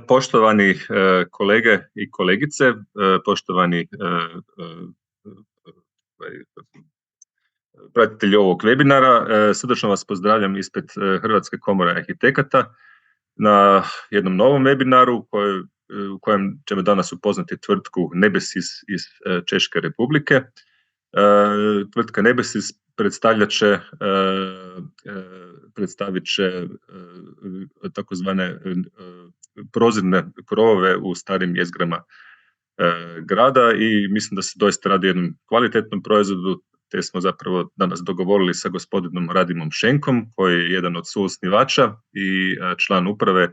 Poštovani kolege i kolegice, poštovani pratitelji ovog webinara, srdačno vas pozdravljam ispred Hrvatske komore arhitekata na jednom novom webinaru u kojem ćemo danas upoznati tvrtku Nebesys iz Češke Republike. Tvrtka Nebesys predstavit će takozvane prozirne krovove u starim jezgrama grada i mislim da se doista radi o jednom kvalitetnom proizvodu, te smo zapravo danas dogovorili sa gospodinom Radimom Šenkom, koji je jedan od suosnivača i član uprave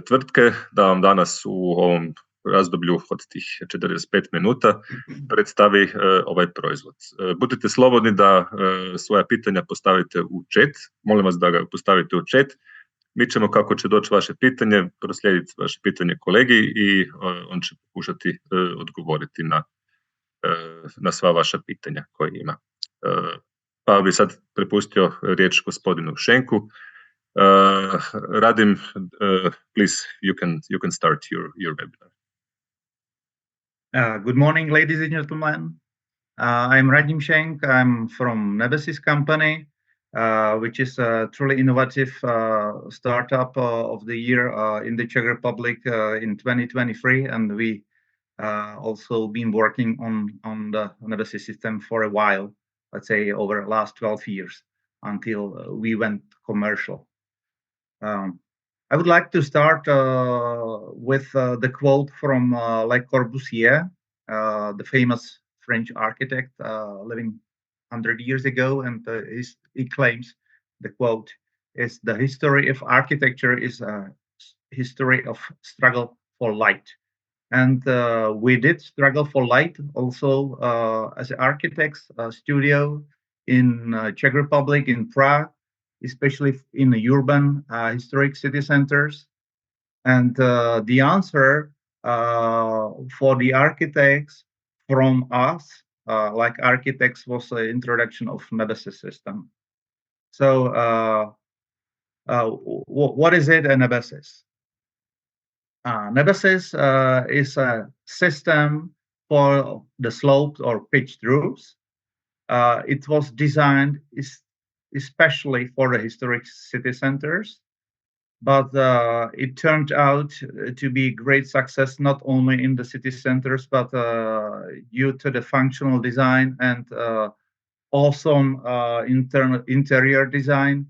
tvrtke, da vam danas u ovom razdoblju od tih 45 minuta predstavi ovaj proizvod. Budite slobodni da svoja pitanja postavite u chat, molim vas da ga postavite u chat. Mi ćemo, kako će doći vaše pitanje, proslijediti vaše pitanje kolegi i on će pokušati odgovoriti na sva vaša pitanja koje ima. Pa bi sad prepustio riječ gospodinu Šenku. Radim, please, you can start your webinar. Good morning, ladies and gentlemen. I'm Radim Šenk. I'm from Nebesys company, which is a truly innovative startup of the year in the Czech Republic in 2023, and we also been working on the Nebesys system for a while, let's say over the last 12 years until we went commercial. I would like to start with the quote from Le Corbusier, the famous French architect living 100 years ago, and he claims, the quote is, "The history of architecture is a history of struggle for light." And we did struggle for light also as architects studio in Czech Republic, in Prague, especially in the urban historic city centers. And the answer for the architects from us, like architects, was the introduction of Nebesys system. So what is it, a Nebesys? Nebesys is a system for the sloped or pitched roofs. It was designed especially for the historic city centers, but it turned out to be great success not only in the city centers, but due to the functional design and awesome interior design,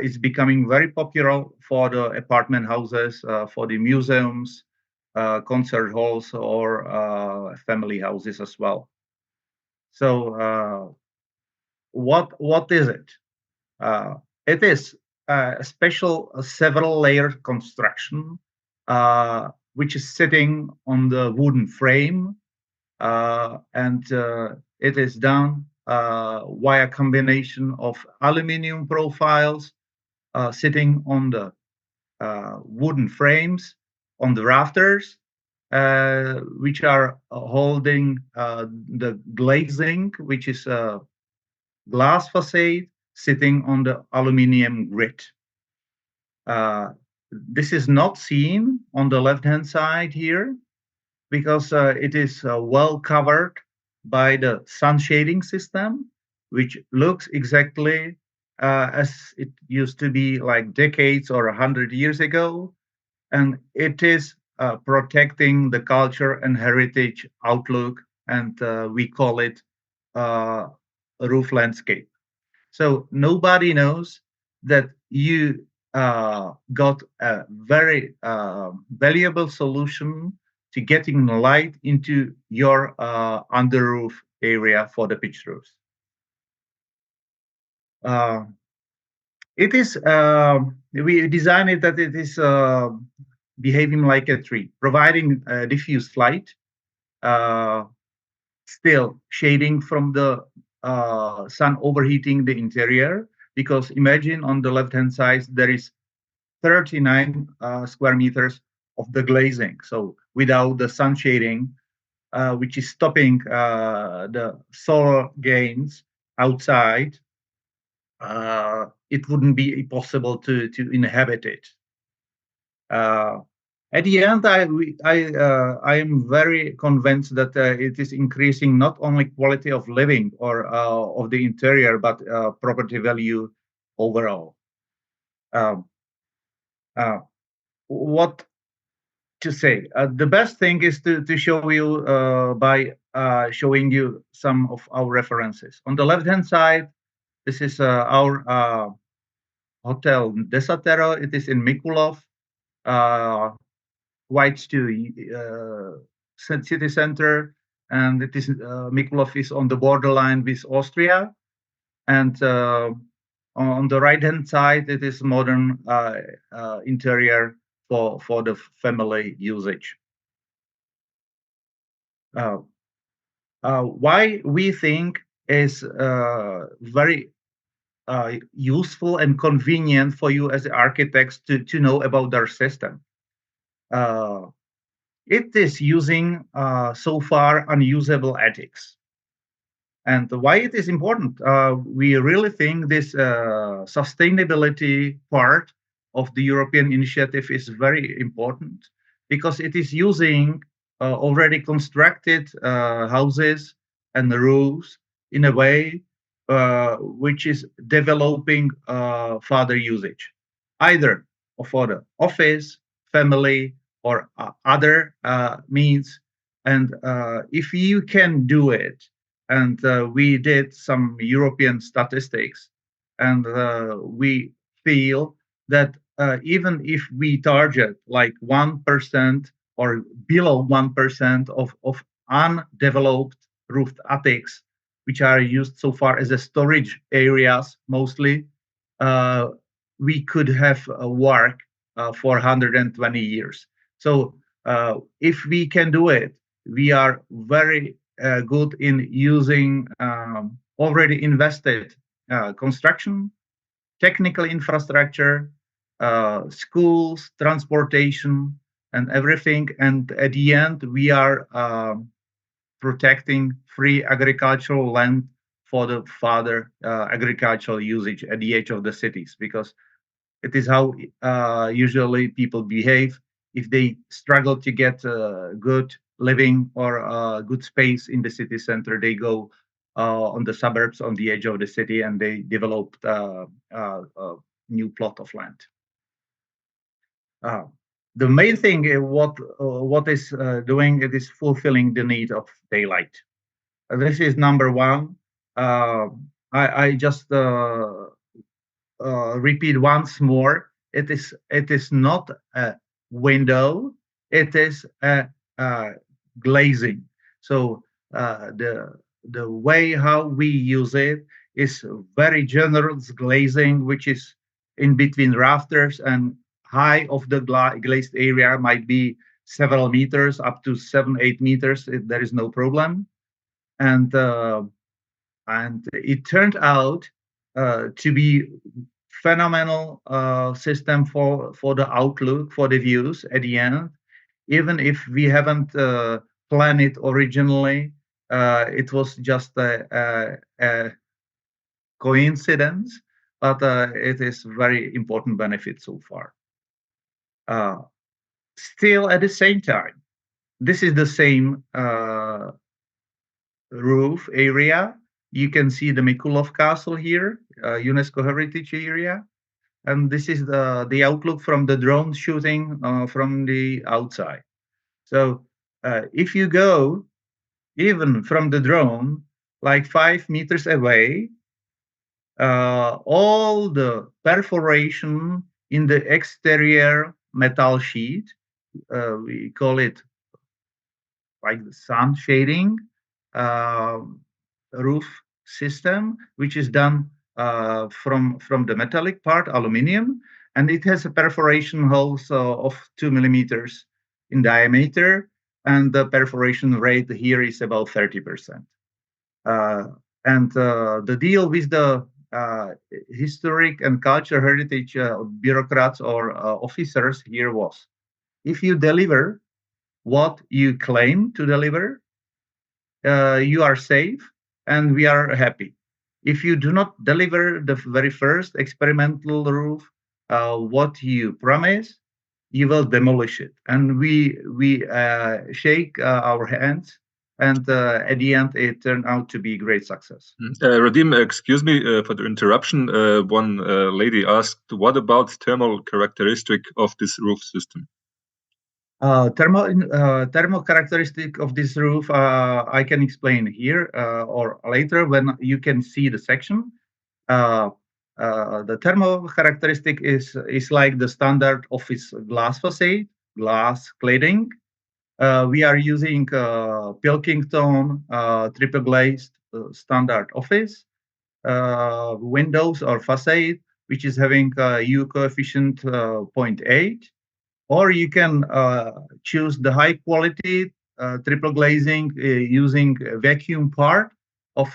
is becoming very popular for the apartment houses, for the museums, concert halls, or family houses as well. So what is it? It is a special several layer construction which is sitting on the wooden frame, and it is done via combination of aluminum profiles sitting on the wooden frames on the rafters, which are holding the glazing, which is a glass facade sitting on the aluminum grid. This is not seen on the left-hand side here because it is well covered by the sun shading system, which looks exactly as it used to be like decades or 100 years ago. And it is protecting the culture and heritage outlook, and we call it roof landscape. So nobody knows that you got a very valuable solution to getting light into your under roof area for the pitched roofs. It is we designed it that it is behaving like a tree, providing diffuse light, still shading from the sun overheating the interior, because imagine on the left-hand side there is 39 square meters of the glazing. So without the sun shading, which is stopping the solar gains outside, it wouldn't be possible to inhabit it. At the end, I am very convinced that it is increasing not only quality of living or of the interior, but property value overall. Um, uh, what to say? The best thing is to show you by showing you some of our references. On the left-hand side, this is our hotel Desatero. It is in Mikulov, quite to city center, and it is Mikulov is on the borderline with Austria. And on the right-hand side, it is modern interior for the family usage. Why we think is very useful and convenient for you as architects to know about their system. It is using so far unusable attics. And why it is important? We really think this sustainability part of the European initiative is very important because it is using already constructed houses and roofs in a way which is developing further usage, either for the office, family, or other means. And if you can do it, and we did some European statistics, and we feel that even if we target like 1% or below 1% of undeveloped roofed attics, which are used so far as a storage areas mostly, we could have work for 120 years. So if we can do it, we are very good in using already invested construction, technical infrastructure, schools, transportation, and everything. And at the end, we are protecting free agricultural land for the further agricultural usage at the edge of the cities, because it is how usually people behave. If they struggle to get good living or good space in the city center, they go on the suburbs on the edge of the city and they develop a new plot of land. The main thing what is doing it is fulfilling the need of daylight. This is number one. I just repeat once more. It is not a window. It is a glazing. So the way how we use it is very generous glazing, which is in between rafters, and high of the glazed area might be several meters, up to 7-8 meters. There is no problem, and it turned out to be phenomenal system for the outlook, for the views at the end. Even if we haven't planned it originally, it was just a coincidence, but it is very important benefit so far. Still, at the same time, this is the same roof area. You can see the Mikulov Castle here, UNESCO Heritage Area. And this is the outlook from the drone shooting from the outside. So if you go even from the drone, like 5 meters away, all the perforation in the exterior metal sheet, we call it like the sun shading roof system, which is done from the metallic part, aluminium, and it has a perforation holes of 2 millimeters in diameter, and the perforation rate here is about 30%. And the deal with the historic and cultural heritage bureaucrats or officers here was, if you deliver what you claim to deliver, you are safe and we are happy. If you do not deliver the very first experimental roof, what you promise, you will demolish it. And we shake our hands, and at the end, it turned out to be a great success. Radim, excuse me for the interruption. One lady asked, what about thermal characteristic of this roof system? Thermal characteristic of this roof, I can explain here or later when you can see the section. The thermal characteristic is like the standard office glass facade, glass cladding. We are using Pilkington triple glazed standard office windows or facade, which is having U coefficient 0.8. Or you can choose the high quality triple glazing using a vacuum part of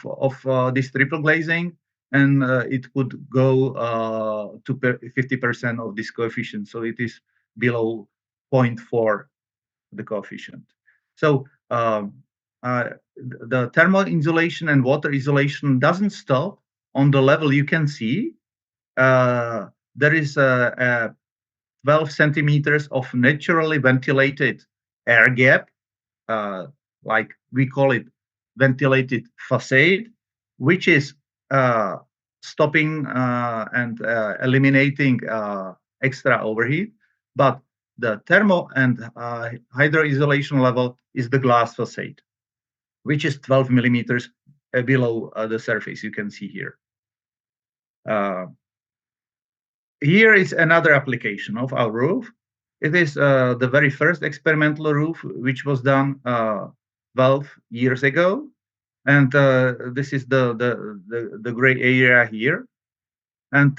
this triple glazing, and it could go to 50% of this coefficient. So it is below 0.4, the coefficient. So the thermal insulation and water isolation doesn't stop on the level you can see. There is a 12 centimeters of naturally ventilated air gap, like we call it ventilated facade, which is stopping and eliminating extra overheat. But the thermal and hydro isolation level is the glass facade, which is 12 millimeters below the surface. You can see here. Here is another application of our roof. It is the very first experimental roof, which was done 12 years ago. And this is the gray area here. And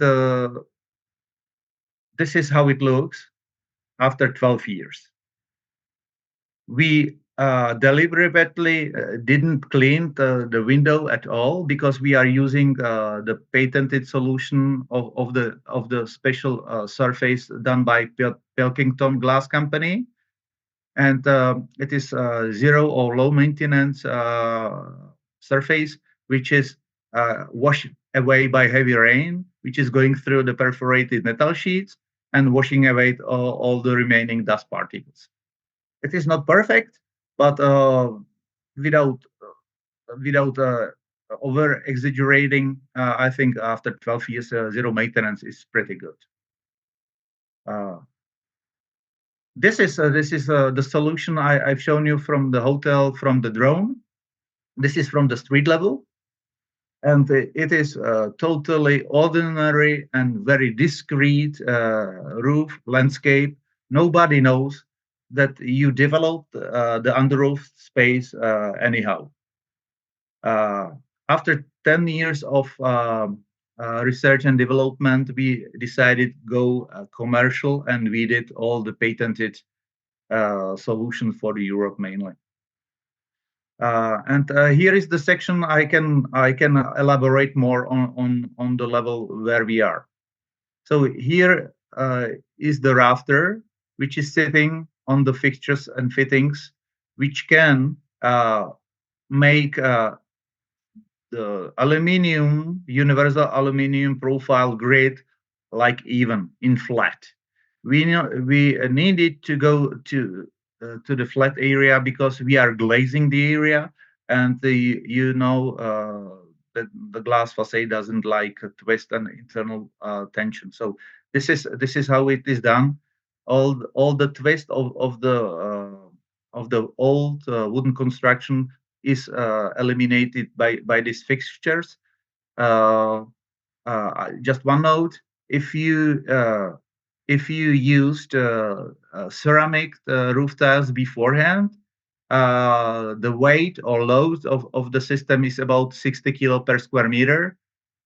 this is how it looks after 12 years. We deliberately didn't clean the window at all because we are using the patented solution of the special surface done by Pilkington Glass Company, and it is zero or low maintenance surface, which is washed away by heavy rain, which is going through the perforated metal sheets and washing away all the remaining dust particles. It is not perfect, but without over exaggerating, I think after 12 years, zero maintenance is pretty good. This is the solution I've shown you from the hotel, from the drone. This is from the street level, and it is totally ordinary and very discreet roof landscape. Nobody knows that you developed the under roof space anyhow. After 10 years of research and development, we decided to go commercial, and we did all the patented solutions for Europe mainly. And here is the section I can elaborate more on the level where we are. So here is the rafter, which is sitting on the fixtures and fittings, which can make the aluminum, universal aluminum profile grid like even in flat. We needed to go to the flat area because we are glazing the area, and that the glass facade doesn't like a twist and internal tension. So this is how it is done. All the twist of the old wooden construction is eliminated by these fixtures. Just one note: if you used ceramic roof tiles beforehand, the weight or load of the system is about 60 kilo per square meter,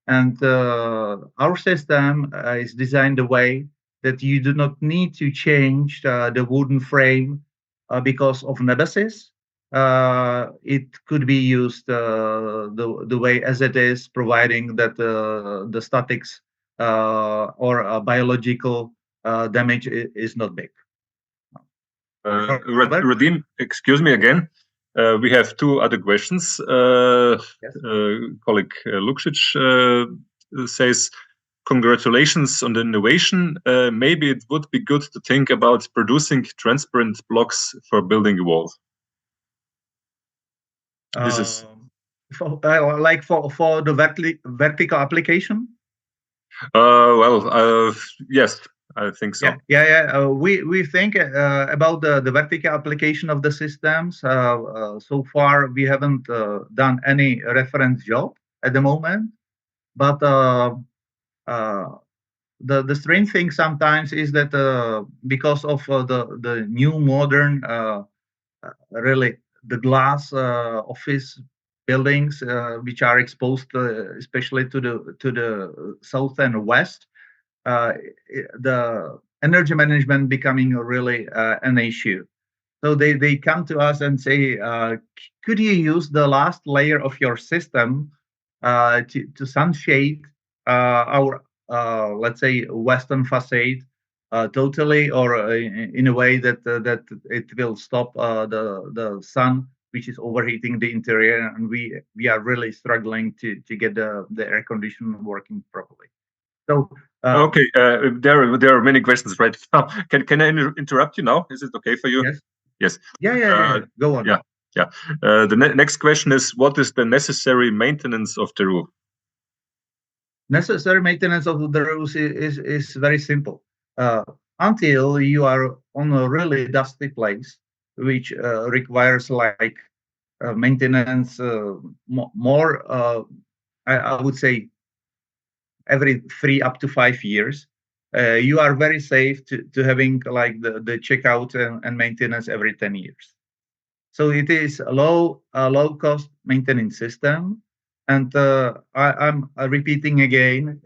and our system is designed the way that you do not need to change the wooden frame because of Nebesys. It could be used the way as it is, providing that the statics or biological damage is not big. Radim, excuse me again. We have two other questions. Yes. Colleague Luksic says, congratulations on the innovation. Maybe it would be good to think about producing transparent blocks for building a wall. This is for the vertical application. Yes, I think so. We think about the vertical application of the systems. So far, we haven't done any reference job at the moment, but the strange thing sometimes is that because of the new modern, really the glass office buildings which are exposed especially to the south and west, the energy management becoming really an issue. So they come to us and say, could you use the last layer of your system to sunshade our, let's say, western facade totally, or in a way that it will stop the sun, which is overheating the interior, and we are really struggling to get the air conditioning working properly. So okay, there are many questions right now. Can I interrupt you now? Is it okay for you? Yes. Yeah. Go on. Yeah. The next question is, what is the necessary maintenance of the roof? Necessary maintenance of the roof is very simple. Until you are on a really dusty place, which requires like maintenance more, I would say, every 3 up to 5 years. You are very safe to having like the checkout and maintenance every 10 years. So it is a low cost maintenance system. And I'm repeating again,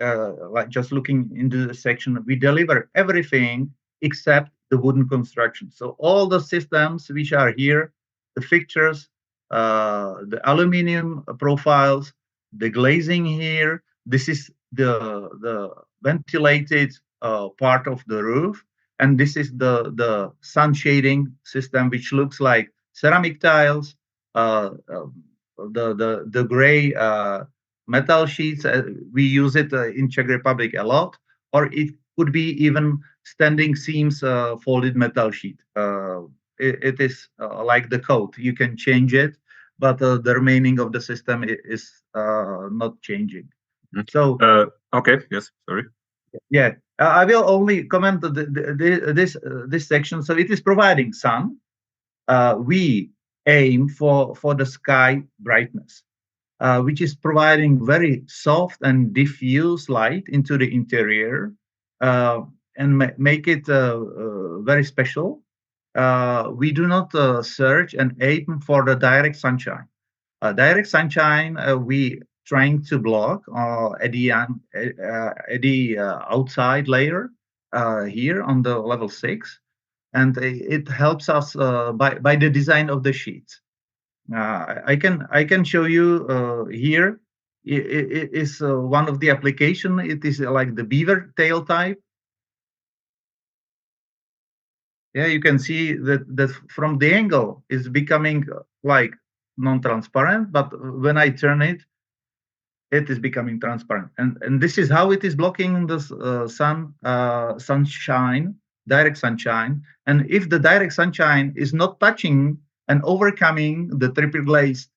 like just looking into the section, we deliver everything except the wooden construction. So all the systems which are here, the fixtures, the aluminum profiles, the glazing here, this is the ventilated part of the roof. And this is the sun shading system, which looks like ceramic tiles, the gray metal sheets. We use it in Czech Republic a lot, or it could be even standing seams folded metal sheet. It is like the code. You can change it, but the remaining of the system is not changing. So okay, yes, sorry. Yeah, I will only comment this section. So it is providing sun. We aim for the sky brightness, which is providing very soft and diffuse light into the interior, and make it very special. We do not search and aim for the direct sunshine. Direct sunshine, we trying to block at the outside layer here on the level 6. And it helps us by the design of the sheets. I can show you here. It is one of the application. It is like the beaver tail type. Yeah, you can see that from the angle is becoming like non-transparent, but when I turn it, it is becoming transparent. And this is how it is blocking the sunshine, direct sunshine. And if the direct sunshine is not touching and overcoming the triple glazed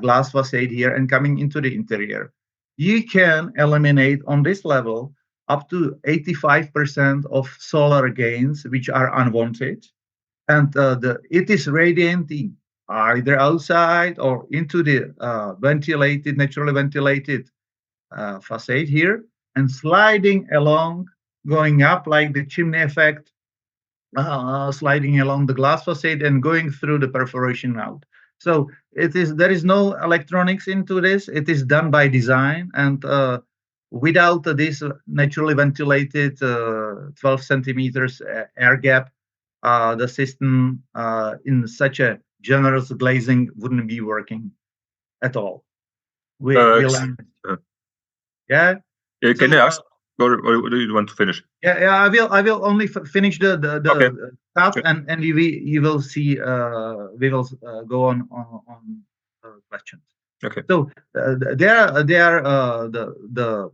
glass facade here and coming into the interior, you can eliminate on this level up to 85% of solar gains, which are unwanted. And it is radiating either outside or into the naturally ventilated facade here, and sliding along, going up like the chimney effect, sliding along the glass facade and going through the perforation out. So there is no electronics into this. It is done by design, and without this naturally ventilated 12 centimeters air gap, the system in such a generous glazing wouldn't be working at all. Yeah. Can I ask, or do you want to finish? Yeah. I will only finish the stuff, and you will see. We will go on questions. Okay. So there are the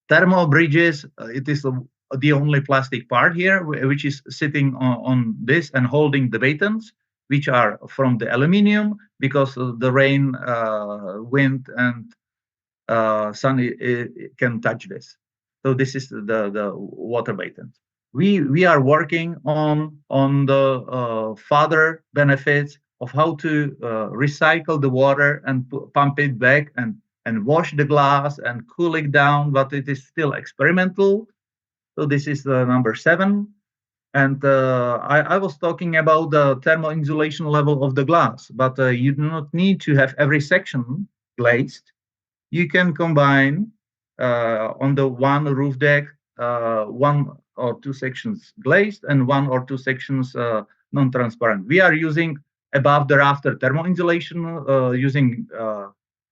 thermal bridges, it is the only plastic part here, which is sitting on this and holding the batons, which are from the aluminium, because the rain, wind, and sun can touch this. So this is the water batons. We are working on the further benefits of how to recycle the water and pump it back and wash the glass and cool it down, but it is still experimental. So this is the number 7. And I was talking about the thermal insulation level of the glass, but you do not need to have every section glazed. You can combine on the one roof deck 1 or 2 sections glazed and 1 or 2 sections non-transparent. We are using above the rafter thermal insulation using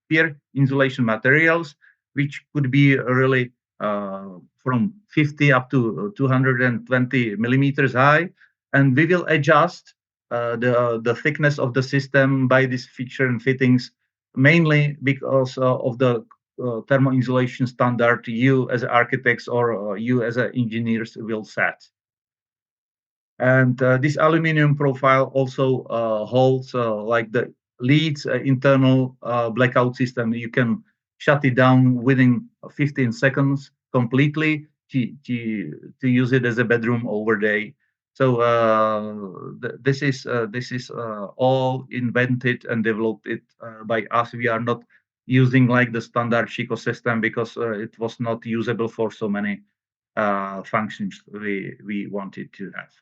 peer insulation materials, which could be really from 50 up to 220 millimeters high, and we will adjust the thickness of the system by this fixture and fittings, mainly because of the thermal insulation standard you as architects or you as engineers will set. And this aluminum profile also holds like the leads internal blackout system. You can shut it down within 15 seconds completely to use it as a bedroom overday. So this is all invented and developed it by us. We are not using like the standard Chico system because it was not usable for so many functions we wanted to have.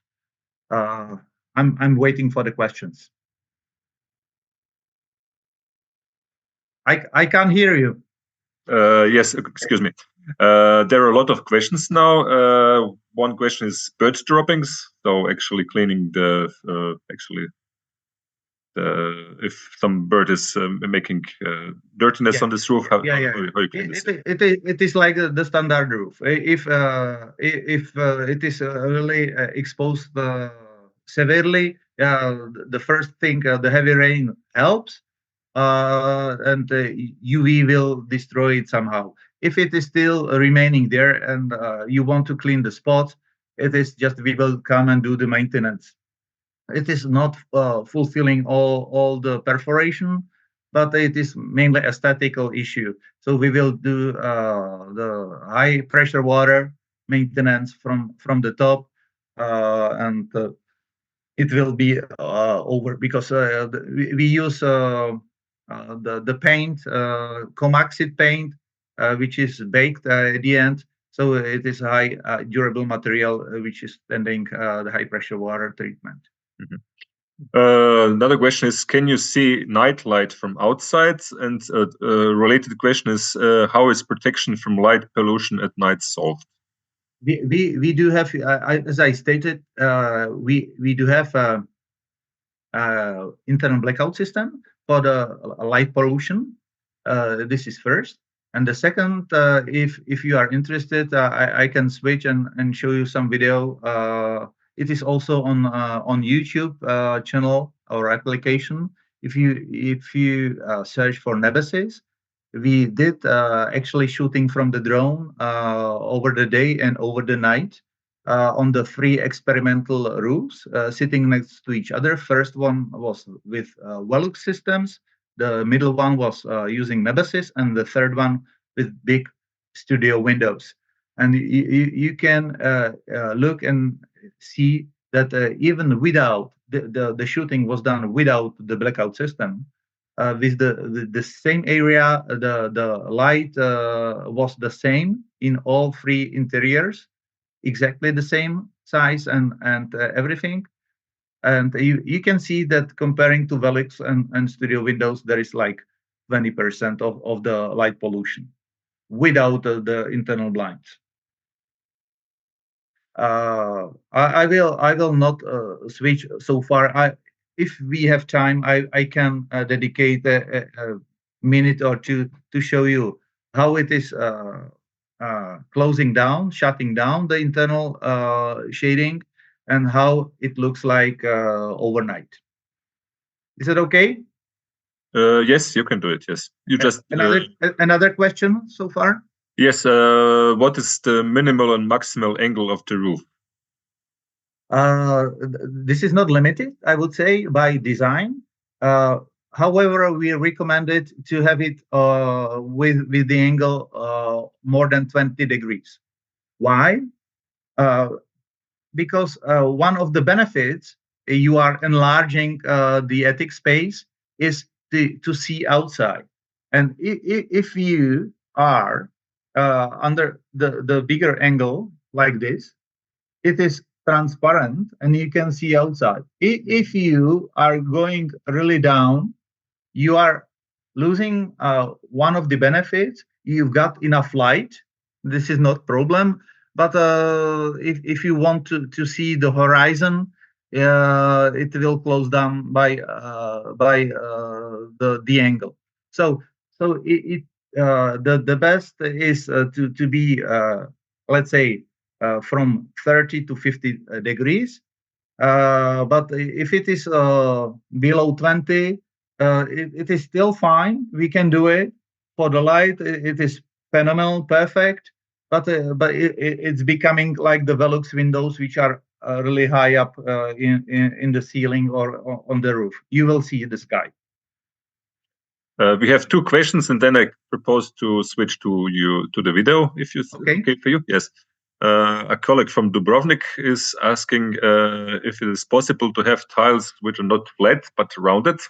I'm waiting for the questions. I can't hear you. Yes, excuse me. There are a lot of questions now. One question is bird droppings. So actually cleaning if some bird is making dirtiness on this roof, how you clean this? It is like the standard roof. If it is really exposed severely, the first thing, the heavy rain helps, and UV will destroy it somehow. If it is still remaining there and you want to clean the spots, it is just we will come and do the maintenance. It is not fulfilling all the perforation, but it is mainly a statical issue. So we will do the high pressure water maintenance from the top, and it will be over because we use the paint, Comaxit paint, which is baked at the end. So it is high durable material, which is standing the high pressure water treatment. Another question is, can you see night light from outside? And a related question is, how is protection from light pollution at night solved? We do have, as I stated, we do have internal blackout system for the light pollution. This is first. And the second, if you are interested, I can switch and show you some video. It is also on YouTube channel or application. If you search for Nebesys, we did actually shooting from the drone over the day and over the night on the 3 experimental roofs sitting next to each other. First one was with Velux systems. The middle one was using Nebesys, and the third one with big studio windows. And you can look and see that even without the shooting was done without the blackout system, with the same area, the light was the same in all 3 interiors, exactly the same size and everything. And you can see that comparing to Velux and studio windows, there is like 20% of the light pollution without the internal blinds. I will not switch so far. If we have time, I can dedicate a minute or two to show you how it is closing down, shutting down the internal shading, and how it looks like overnight. Is it okay? Yes, you can do it. Yes, you just another question so far. Yes. What is the minimal and maximal angle of the roof? This is not limited, I would say, by design. However, we recommend it to have it with the angle more than 20 degrees. Why? Because one of the benefits you are enlarging the attic space is to see outside. And if you are under the bigger angle like this, it is transparent and you can see outside. If you are going really down, you are losing one of the benefits. You've got enough light. This is not problem. But if you want to see the horizon, it will close down by the angle. So the best is to be let's say from 30 to 50 degrees. But if it is below 20, it is still fine. We can do it. For the light, it is phenomenal, perfect. But it's becoming like the Velux windows, which are really high up in the ceiling or on the roof. You will see the sky. We have two questions, and then I propose to switch to the video, if it's okay for you. Yes. A colleague from Dubrovnik is asking if it is possible to have tiles which are not flat but rounded,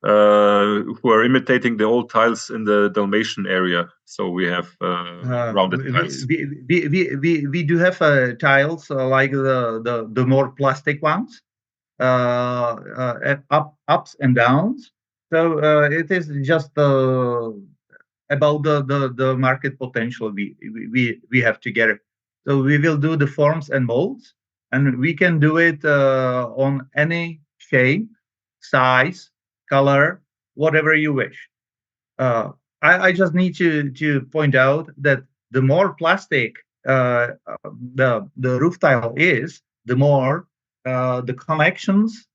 who are imitating the old tiles in the Dalmatian area. So we have rounded tiles. We do have tiles like the more plastic ones, ups and downs. So it is just about the market potential we have together. So we will do the forms and molds, and we can do it on any shape, size, color, whatever you wish. I just need to point out that the more plastic the roof tile is, the more the connections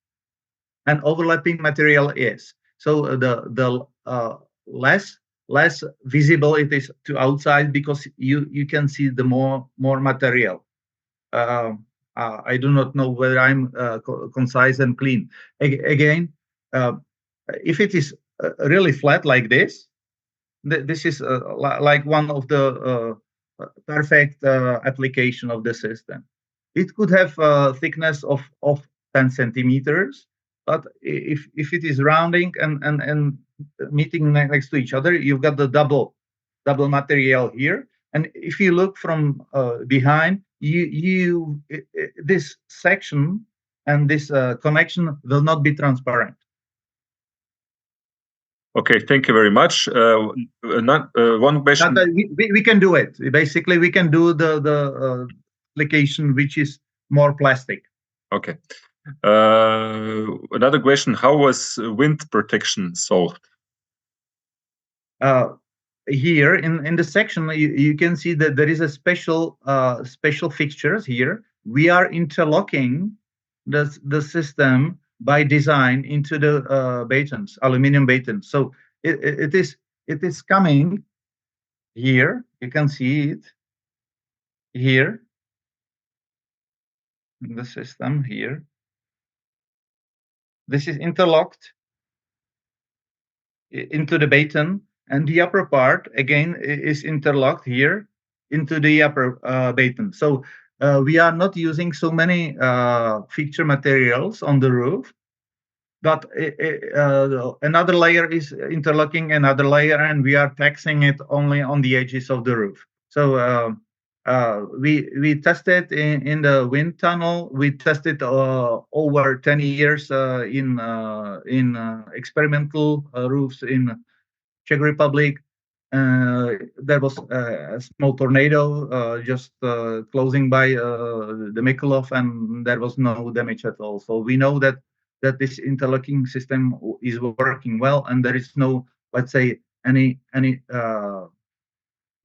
and overlapping material is. So the less visible it is to outside, because you can see the more material. I do not know whether I'm concise and clean. Again, if it is really flat like this, this is like one of the perfect application of the system. It could have a thickness of 10 centimeters, but if it is rounding and meeting next to each other, you've got the double material here. And if you look from behind, this section and this connection will not be transparent. Okay, thank you very much. One question. We can do it. Basically, we can do the application which is more plastic. Okay. Another question: how was wind protection solved? Here in the section, you can see that there is a special fixtures here. We are interlocking the system by design into the batons, aluminum batons. So it is coming here. You can see it here in the system here. This is interlocked into the baton, and the upper part again is interlocked here into the upper baton. So we are not using so many fixture materials on the roof, but another layer is interlocking another layer, and we are taxing it only on the edges of the roof. So we tested in the wind tunnel. We tested over 10 years in experimental roofs in Czech Republic. There was a small tornado just closing by the Mikulov, and there was no damage at all. So we know that this interlocking system is working well, and there is no, let's say, any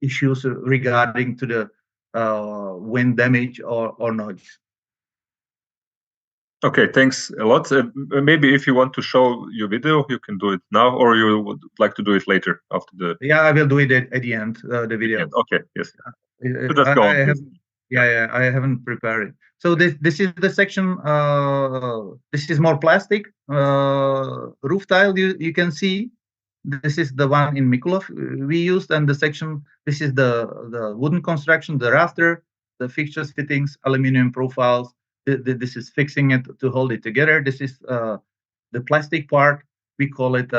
issues regarding to the wind damage or noise. Okay, thanks a lot. Maybe if you want to show your video, you can do it now, or you would like to do it later after the Yeah, I will do it at the end, the video. end. Okay, yes. So just go on, I have, please. yeah, I haven't prepared it. So this is the section. This is more plastic roof tile. You can see this is the one in Mikulov we used, and the section. This is the wooden construction, the rafter, the fixtures, fittings, aluminum profiles. This is fixing it to hold it together. This is the plastic part. We call it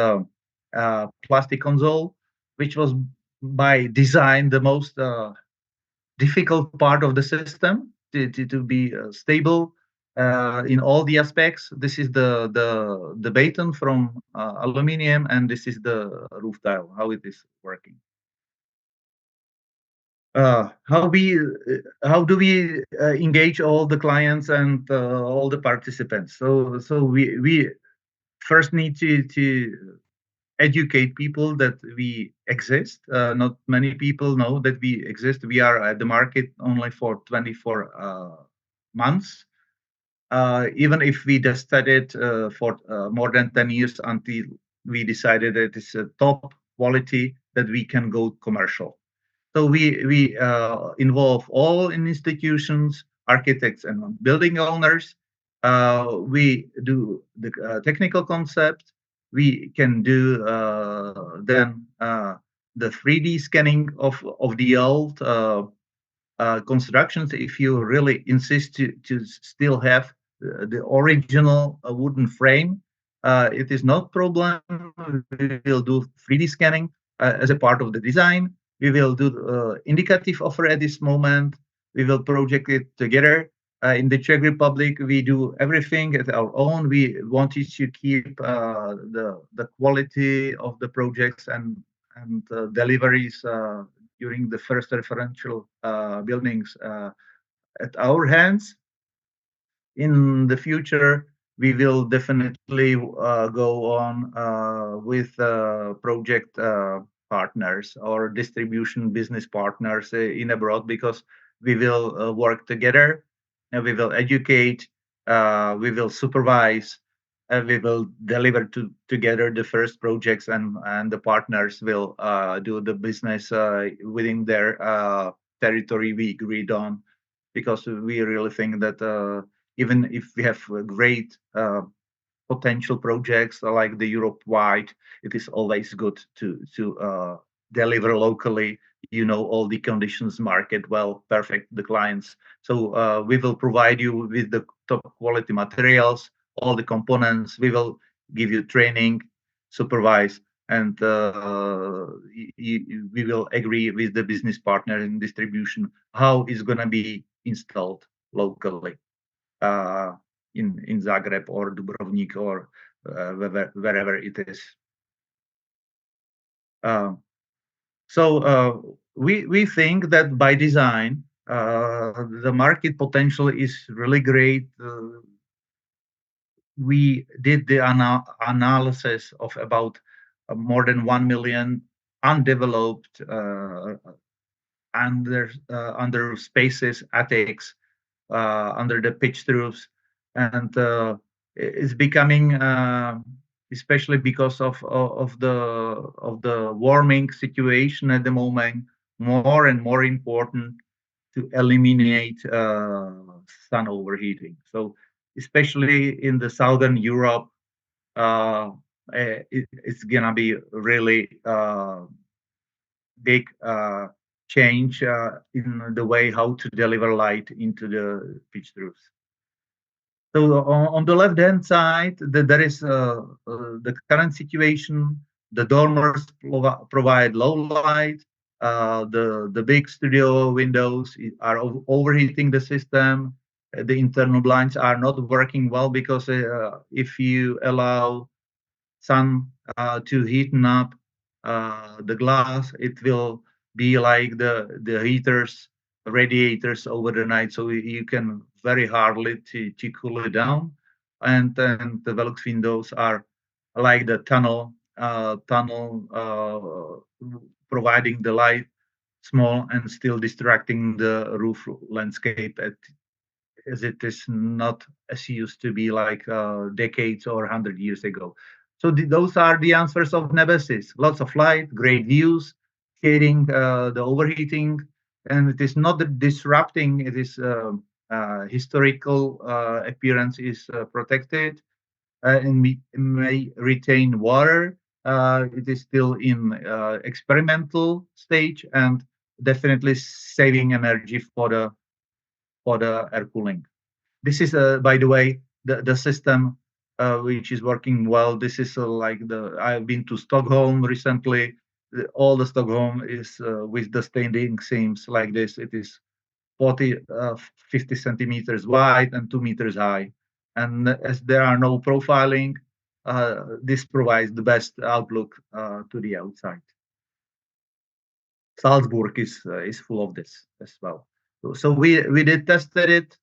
plastic console, which was by design the most difficult part of the system to be stable in all the aspects. This is the baton from aluminium, and this is the roof tile, how it is working. How do we engage all the clients and all the participants? So we first need to educate people that we exist. Not many people know that we exist. We are at the market only for 24 months. Even if we just studied for more than 10 years until we decided that it's a top quality that we can go commercial. So we involve all institutions, architects, and building owners. We do the technical concept. We can do then the 3D scanning of the old constructions. If you really insist to still have the original wooden frame, it is not problem. We will do 3D scanning as a part of the design. We will do indicative offer at this moment. We will project it together. In the Czech Republic, we do everything at our own. We wanted to keep the quality of the projects and deliveries during the first referential buildings at our hands. In the future, we will definitely go on with project partners or distribution business partners in abroad, because we will work together and we will educate, we will supervise, and we will deliver together the first projects, and the partners will do the business within their territory we agreed on, because we really think that even if we have great potential projects like the Europe-wide, it is always good to deliver locally. You know all the conditions, market well, perfect the clients. So we will provide you with the top quality materials, all the components. We will give you training, supervise, and we will agree with the business partner in distribution how it's going to be installed locally uh, in Zagreb or Dubrovnik or wherever it is. So we think that by design, the market potential is really great. We did the analysis of about more than 1 million undeveloped under spaces, attics, under the pitched roofs, and it's becoming, especially because of the warming situation at the moment, more and more important to eliminate sun overheating. So especially in the southern Europe, it's gonna be really big change in the way how to deliver light into the pitched roofs. So on the left-hand side, there is the current situation. The dormers provide low light. The big studio windows are overheating the system. The internal blinds are not working well, because if you allow sun to heaten up the glass, it will be like the heaters, radiators over the night, so you can very hardly to cool it down. And then the Velux windows are like the tunnel providing the light, small and still distracting the roof landscape as it is not as it used to be like decades or 100 years ago. So those are the answers of Nebesys. Lots of light, great views, shading the overheating, and it is not disrupting. It is historical appearance is protected, and may retain water. It is still in experimental stage and definitely saving energy for the air cooling. This is, by the way, the system which is working well. This is like I've been to Stockholm recently. All the Stockholm is with the standing seams like this. It is 40, 50 centimeters wide and 2 meters high. And as there are no profiling, this provides the best outlook to the outside. Salzburg is full of this as well. So we did tested it.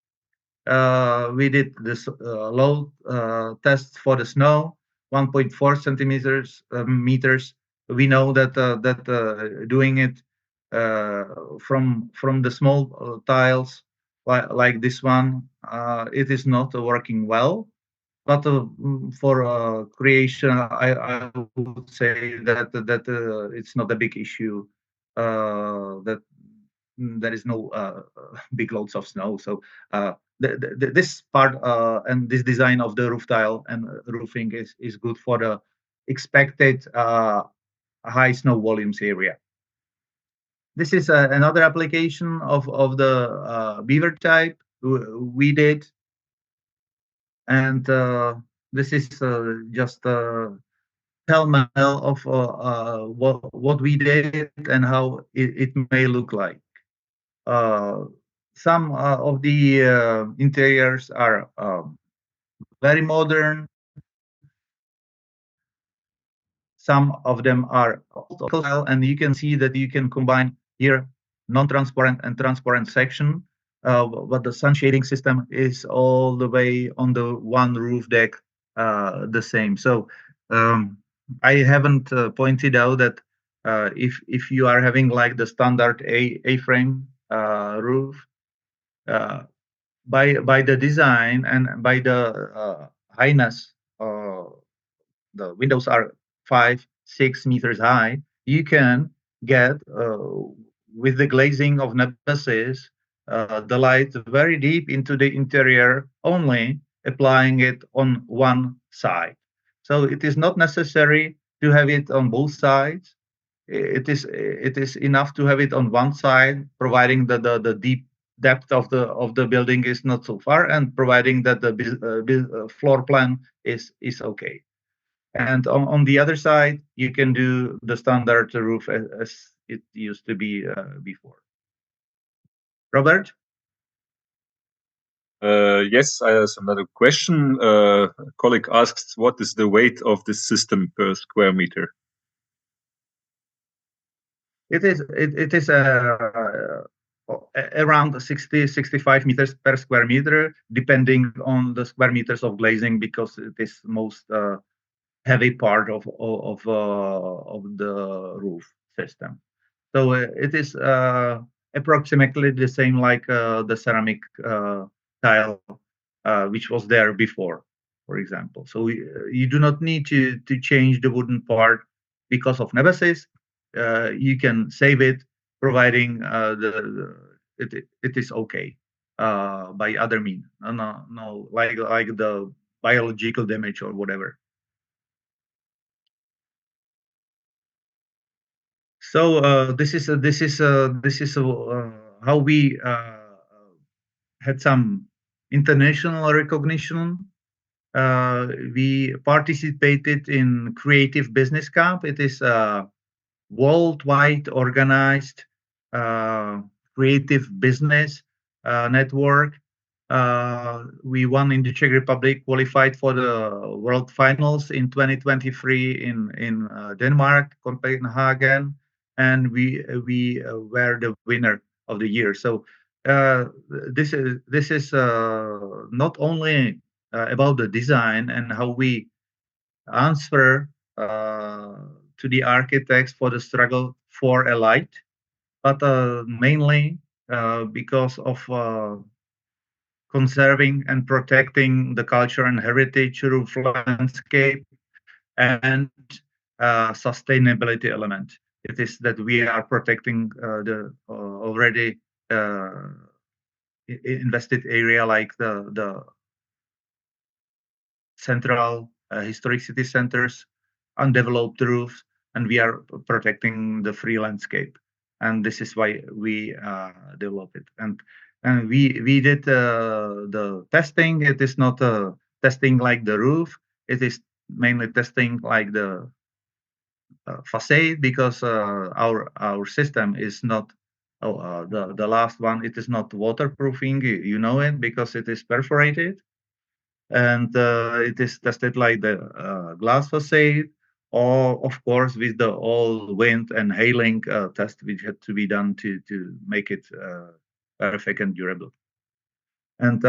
We did this load test for the snow, 1.4 centimeters meters. We know that doing it from the small tiles like this one, it is not working well. But for creation, I would say that it's not a big issue. That there is no big loads of snow. So this part and this design of the roof tile and roofing is good for the expected high snow volumes area. This is another application of the beaver type we did, and this is just a telltale of what we did and how it may look like. Some of the interiors are very modern. Some of them are style, and you can see that you can combine here non-transparent and transparent section. But the sun shading system is all the way on the one roof deck the same. So I haven't pointed out that if you are having like the standard A-frame roof, by the design and by the highness, the windows are 5-6 meters high. You can get with the glazing of Nebesys the light very deep into the interior, only applying it on one side. So it is not necessary to have it on both sides. It is enough to have it on one side, providing that the deep depth of the building is not so far, and providing that the floor plan is okay. And on the other side, you can do the standard roof as it used to be before. Robert? Yes, I have another question. A colleague asks, what is the weight of this system per square meter? It is around 60-65 meters per square meter, depending on the square meters of glazing, because it is most heavy part of the roof system. So it is approximately the same like the ceramic tile which was there before, for example. So you do not need to change the wooden part because of Nebesys. You can save it, providing it is okay by other means. No, like the biological damage or whatever. So this is how we had some international recognition. We participated in Creative Business Cup. It is a worldwide organized creative business network. We won in the Czech Republic, qualified for the World Finals in 2023 in Denmark, Copenhagen, and we were the winner of the year. So this is not only about the design and how we answer to the architects for the struggle for a light, but mainly because of conserving and protecting the culture and heritage roof landscape, and sustainability element. It is that we are protecting the already invested area like the central historic city centers, undeveloped roofs, and we are protecting the free landscape. And this is why we develop it. And we did the testing. It is not testing like the roof. It is mainly testing like the facade, because our system is not the last one. It is not waterproofing. You know it because it is perforated, and it is tested like the glass facade, or of course with the all wind and hailing test which had to be done to make it perfect and durable. And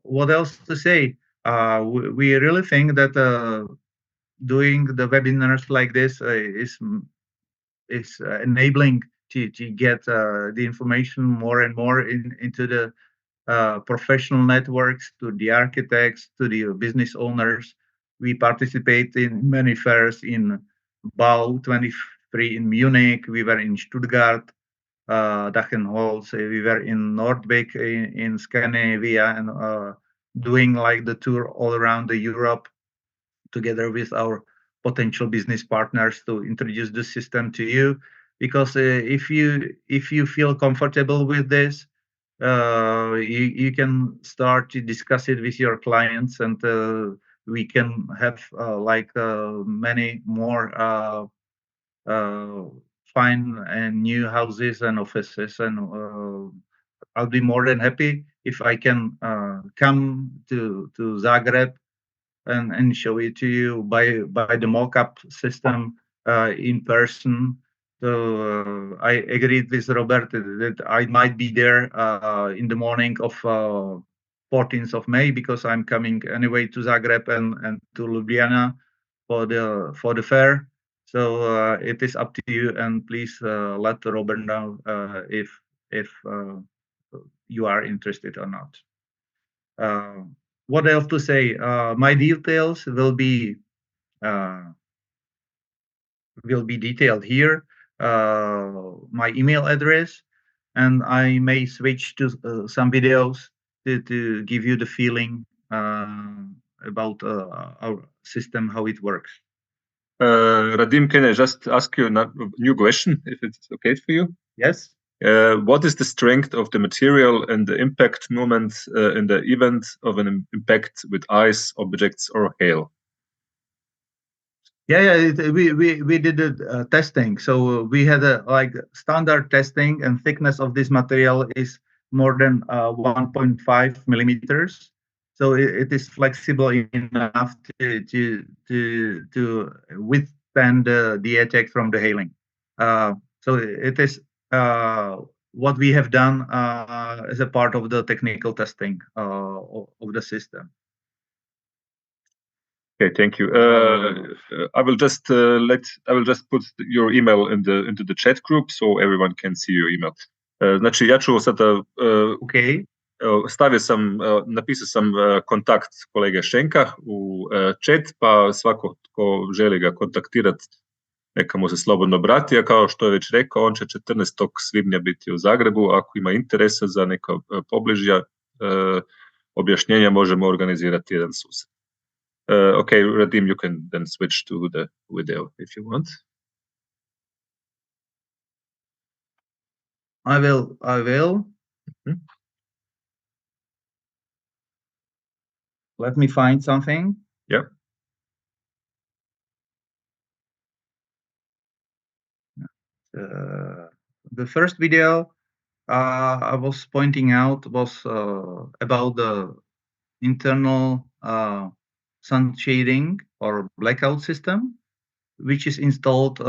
what else to say? We really think that doing the webinars like this is enabling to get the information more and more into the professional networks, to the architects, to the business owners. We participate in many fairs in BAU 23 in Munich. We were in Stuttgart, Dachenholz. We were in Nordbeek in Scandinavia, and doing like the tour all around the Europe together with our potential business partners to introduce the system to you. Because if you feel comfortable with this, you can start to discuss it with your clients, and we can have many more uh, fine and new houses and offices. And I'll be more than happy if I can come to Zagreb and show it to you by the mock-up system in person. So I agreed with Robert that I might be there in the morning of 14th of May, because I'm coming anyway to Zagreb and to Ljubljana for the fair. So it is up to you, and please let Robert know if you are interested or not. What else to say? My details uh, will be detailed here. My email address, and I may switch to some videos to give you the feeling about our system, how it works. Radim, can I just ask you a new question, if it's okay for you? Yes. What is the strength of the material and the impact moment in the event of an impact with ice, objects, or hail? Yeah, we did the testing. So we had like standard testing, and thickness of this material is more than 1.5 millimeters. So it is flexible enough to withstand the attack from the hailing. So it is what we have done as a part of the technical testing of the system. Okay, thank you. I will just put your email into the chat group so everyone can see your email. Znači, ja ću sada Okay. napisao sam kontakt kolege Šenka u chat, pa svako tko želi ga kontaktirati neka mu se slobodno obrati, a kao što je već rekao, on će 14. svibnja biti u Zagrebu. Ako ima interesa za neka pobližja objašnjenja, možemo organizirati jedan susret. Okay, Radim, you can then switch to the video if you want. I will. Mhm. Let me find something. Yeah. The first video I was pointing out was about the internal sun shading or blackout system, which is installed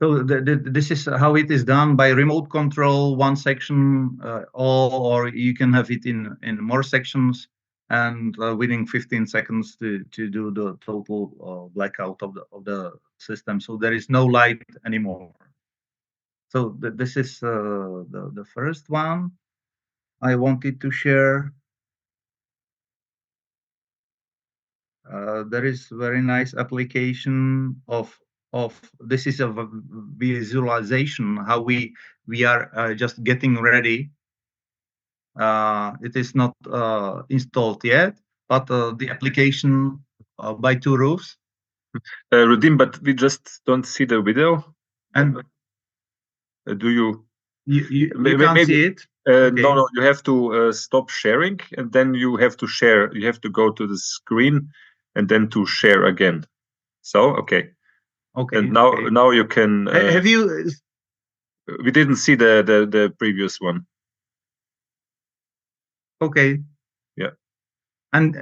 So this is how it is done by remote control, one section, or you can have it in more sections, and within 15 seconds to do the total blackout of the system. So there is no light anymore. So this is the first one I wanted to share. There is very nice application of this is a visualization how we are just getting ready. It is not installed yet, but the application by two roofs. Radim, but we just don't see the video. And do you? You Maybe, can't see it. Okay. No, you have to stop sharing, and then you have to share. You have to go to the screen, and then to share again. So okay. Okay. And now okay. now you can. Have you? We didn't see the previous one. Okay. Yeah. And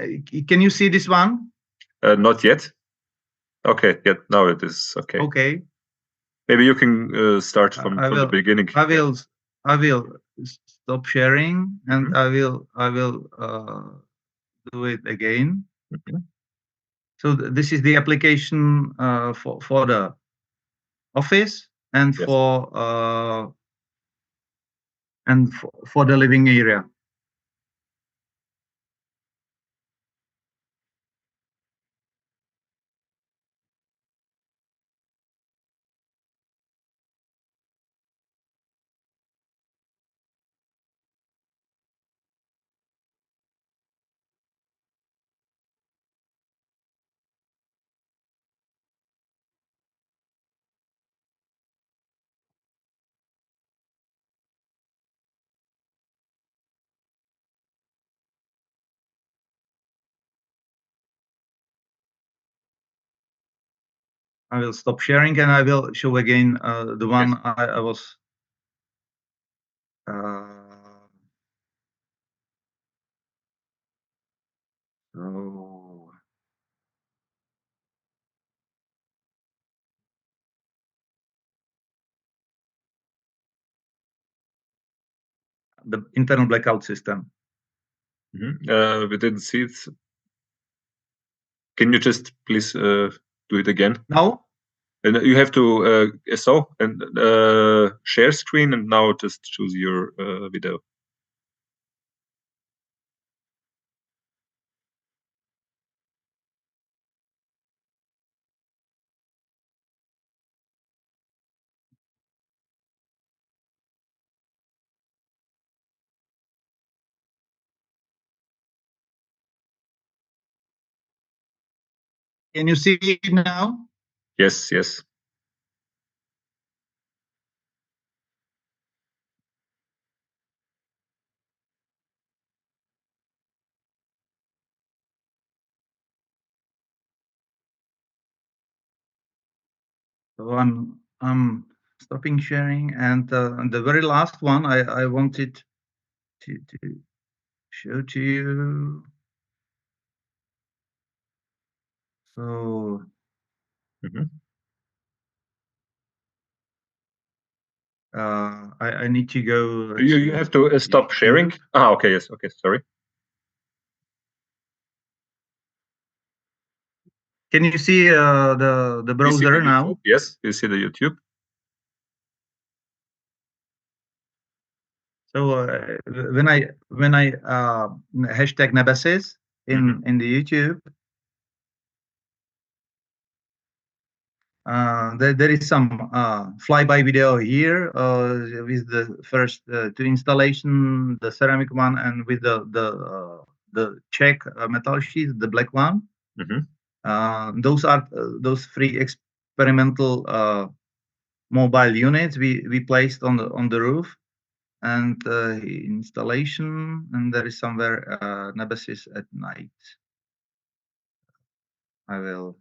can you see this one? Not yet. Okay. Yeah. Now it is okay. Okay. Maybe you can start from the beginning. I will stop sharing, and I will do it again. So this is the application for the office and Yes. for the living area. I will stop sharing, and I will show again the one I was. So the internal blackout system. We didn't see it. Can you just please do it again? Now? And you have to share screen, and now just choose your video. Can you see it now? Yes, yes. So I'm stopping sharing, and the very last one I wanted to show to you. So I need to go. You have to stop sharing. Okay, yes. Okay, sorry. Can you see the browser now? Yes, you see the YouTube. So when I hashtag Nebesys in the YouTube, there is some flyby video here with the first two installation, the ceramic one, and with the Czech metal sheet, the black one. Those are those three experimental mobile units we placed on the roof, and installation, and there is somewhere Nebesys at night. I will.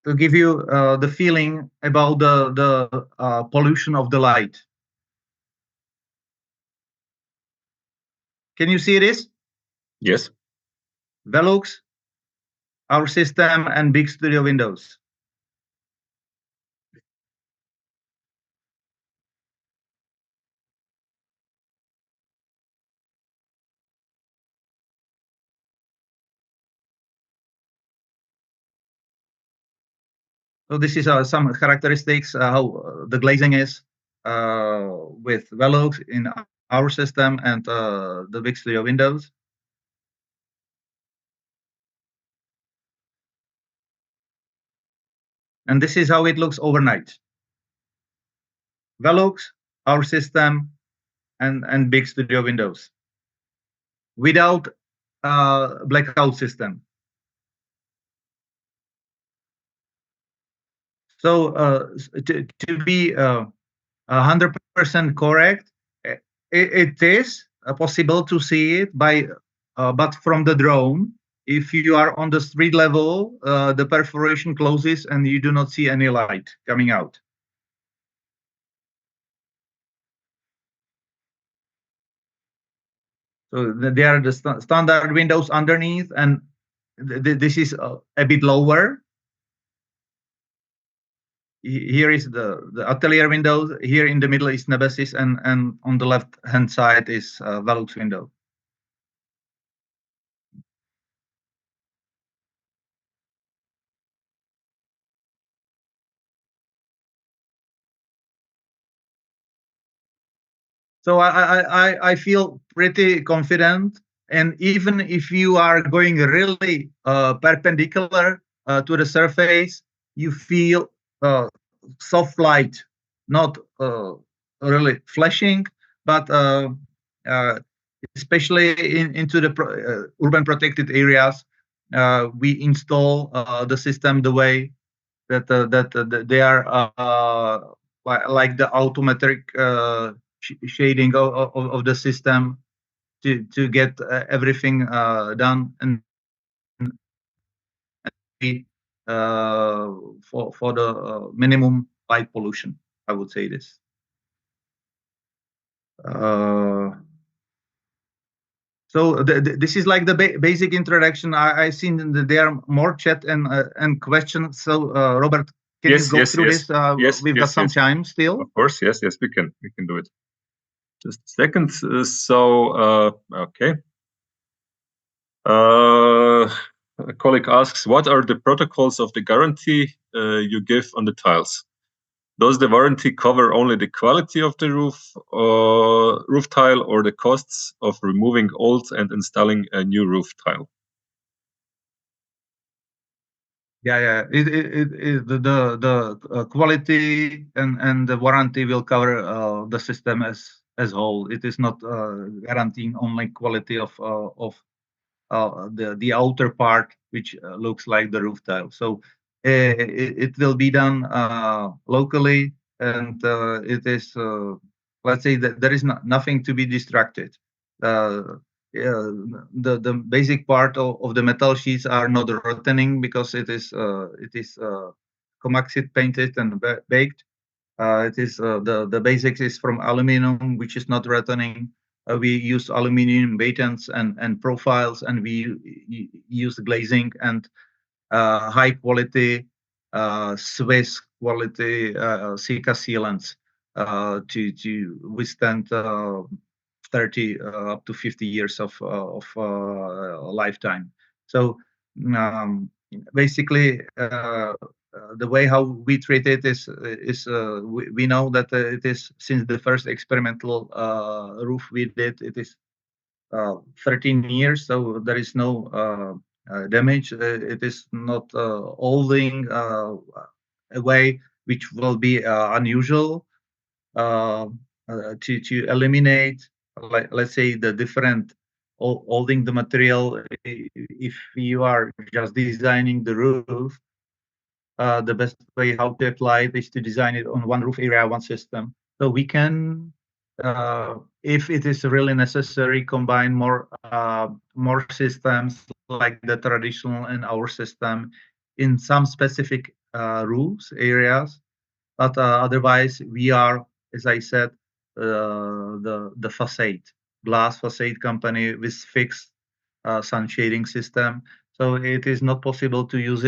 to give you the feeling about the pollution of the light. Can you see this? Yes. Velux, our system, and big studio windows. So this is some characteristics how the glazing is with Velux in our system and the big studio windows. And this is how it looks overnight. Velux, our system, and big studio windows without blackout system. So to be 100% correct, it is possible to see it by, but from the drone. If you are on the street level, the perforation closes and you do not see any light coming out. So there are the standard windows underneath, and this is a bit lower. Here is the atelier window. Here in the middle is Nebesys, and on the left hand side is Velux window. So I feel pretty confident, and even if you are going really perpendicular to the surface, you feel soft light, not really flashing, but especially into the urban protected areas, we install the system the way that they are like the automatic shading of the system to get everything done and for the minimum light pollution. I would say this. So this is like the basic introduction. I seen that there are more chat and questions. So Robert, can you go through this? We've got some time still. Of course, yes, we can do it. Just a second. Okay. A colleague asks, what are the protocols of the guarantee you give on the tiles? Does the warranty cover only the quality of the roof tile, or the costs of removing old and installing a new roof tile? Yeah. The quality and the warranty will cover the system as whole. It is not guaranteeing only quality of the outer part, which looks like the roof tile. So it will be done locally, and it is, let's say that there is nothing to be distracted. The basic part of the metal sheets are not rotting because it is comaxit painted and baked. It is the basics is from aluminum, which is not rotting. We use aluminum batons and profiles, and we use glazing and high quality Swiss quality Sika sealants to withstand 30 up to 50 years of lifetime. So basically, the way how we treat it is we know that it is, since the first experimental roof we did, it is 13 years, so there is no damage. It is not olding away, which will be unusual. To eliminate, let's say, the different olding the material. If you are just designing the roof, the best way how to apply it is to design it on one roof area, one system. So we can, if it is really necessary, combine more systems like the traditional and our system in some specific roofs areas, but otherwise we are, as I said, the facade glass facade company with fixed sun shading system. So it is not possible to use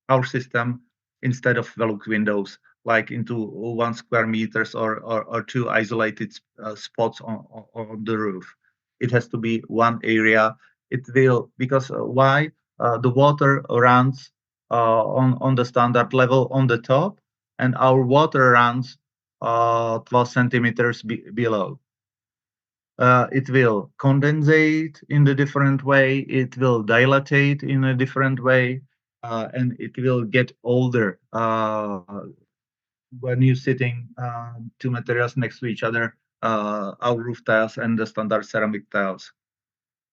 our system instead of Velux windows, like into 1 square meters or two isolated spots on the roof. It has to be one area. It will, because why? The water runs on the standard level on the top, and our water runs 12 centimeters below. It will condensate in a different way, it will dilatate in a different way, and it will get older when you're sitting two materials next to each other, our roof tiles and the standard ceramic tiles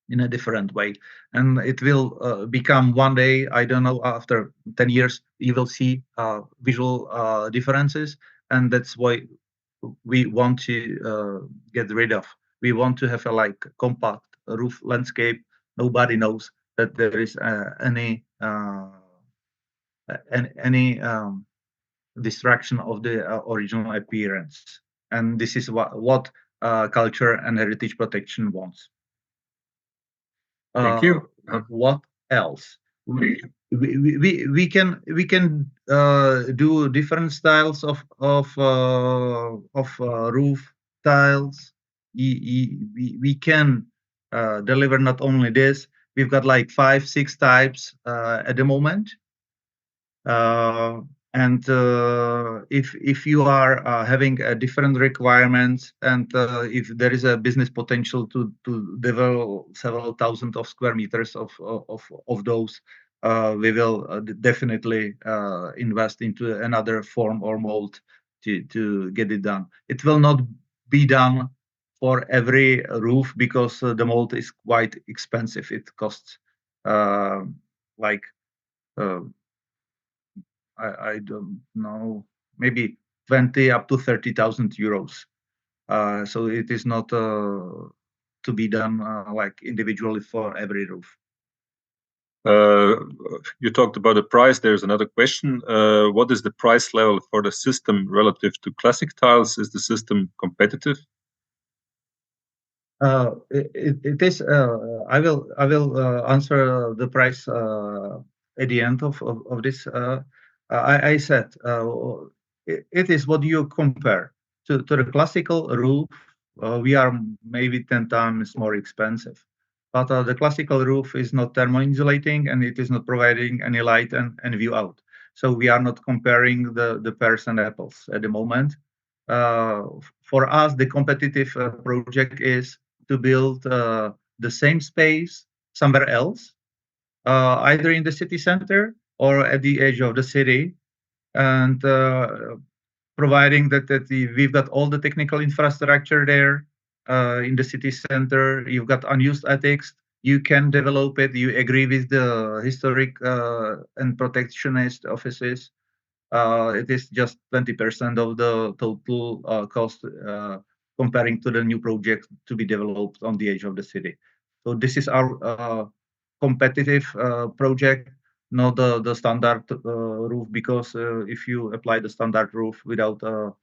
in a different way. And it will become one day, I don't know, after 10 years, you will see visual differences. And that's why we want to get rid of. We want to have a like compact roof landscape. Nobody knows that there is any distraction of the original appearance. And this is what culture and heritage protection wants. Thank you. What else? We can do different styles of roof tiles. We can deliver not only this. We've got like 5-6 types at the moment. And if you are having different requirements, and if there is a business potential to develop several thousand of square meters of those, we will definitely invest into another form or mold to get it done. It will not be done for every roof because the mold is quite expensive. It costs like I don't know, maybe 20 up to 30,000 euros. So it is not to be done like individually for every roof. You talked about the price. There's another question. What is the price level for the system relative to classic tiles? Is the system competitive? It is. I will answer the price at the end of this. I said it is what you compare to the classical roof. We are maybe 10 times more expensive, but the classical roof is not thermo-insulating and it is not providing any light and view out. So we are not comparing the pears and apples at the moment. For us, the competitive project is to build the same space somewhere else, either in the city center or at the edge of the city, and providing that we've got all the technical infrastructure there in the city center. You've got unused attics. You can develop it. You agree with the historic and protectionist offices. It is just 20% of the total cost comparing to the new project to be developed on the edge of the city. So this is our competitive project, not the standard roof, because if you apply the standard roof without the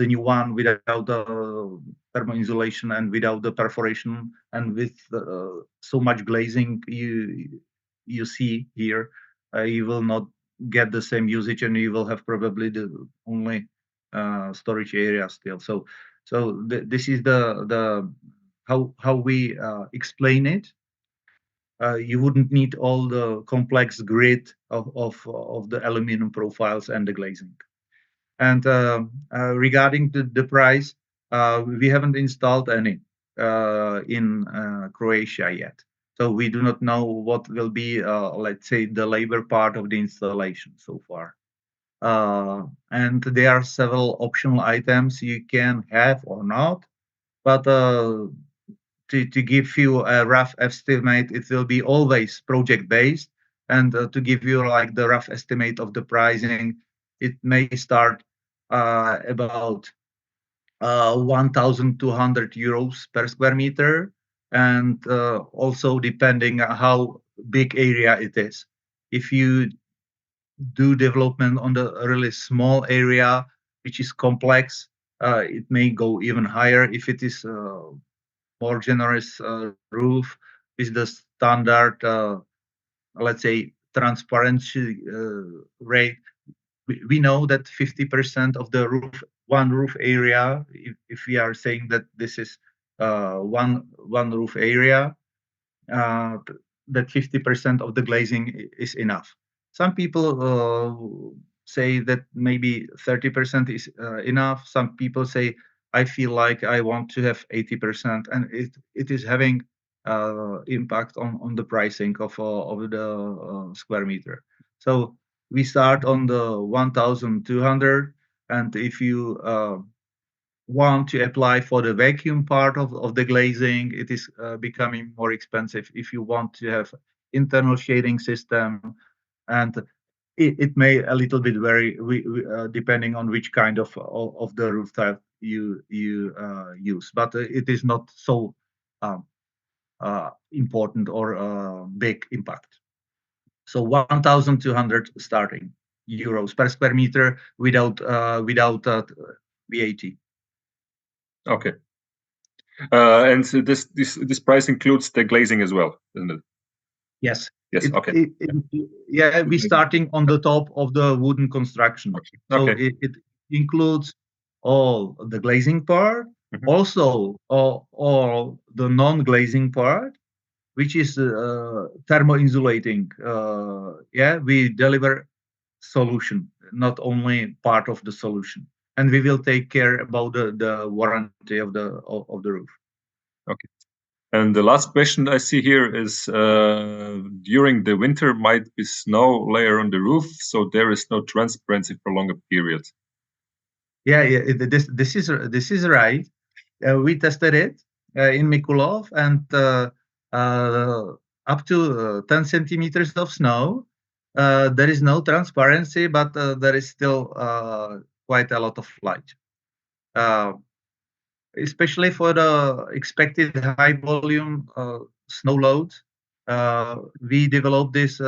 new one without the thermal insulation and without the perforation and with so much glazing you see here, you will not get the same usage and you will have probably the only storage area still. So this is the how we explain it. You wouldn't need all the complex grid of the aluminum profiles and the glazing. And regarding the price, we haven't installed any in Croatia yet. So we do not know what will be, let's say, the labor part of the installation so far. And there are several optional items you can have or not, but to give you a rough estimate, it will be always project based. And to give you like the rough estimate of the pricing, it may start about 1,200 euros per square meter, and also depending on how big area it is. If you do development on the really small area, which is complex, it may go even higher if it is more generous roof with the standard, let's say, transparency rate. We know that 50% of the one roof area, if we are saying that this is one roof area, that 50% of the glazing is enough. Some people say that maybe 30% is enough. Some people say, I feel like I want to have 80%, and it is having impact on the pricing of the square meter. So we start on the 1,200, and if you want to apply for the vacuum part of the glazing, it is becoming more expensive. If you want to have internal shading system, and it may a little bit vary depending on which kind of the roof type you use, but it is not so um, important or big impact. So 1,200 starting euros per square meter without VAT. Okay. And so this price includes the glazing as well, isn't it? Yes. Yes. Okay. Yeah, we're starting on the top of the wooden construction. Okay. So Okay. it includes all the glazing part, Mhm. also all the non-glazing part, which is thermo-insulating. Yeah, we deliver solution, not only part of the solution, and we will take care about the warranty of the roof. Okay. And the last question I see here is during the winter might be snow layer on the roof, so there is no transparency for longer periods. Yeah, this is right. We tested it in Mikulov, and up to 10 centimeters of snow. There is no transparency, but there is still quite a lot of light. Uh, Especially for the expected high volume snow load. We developed this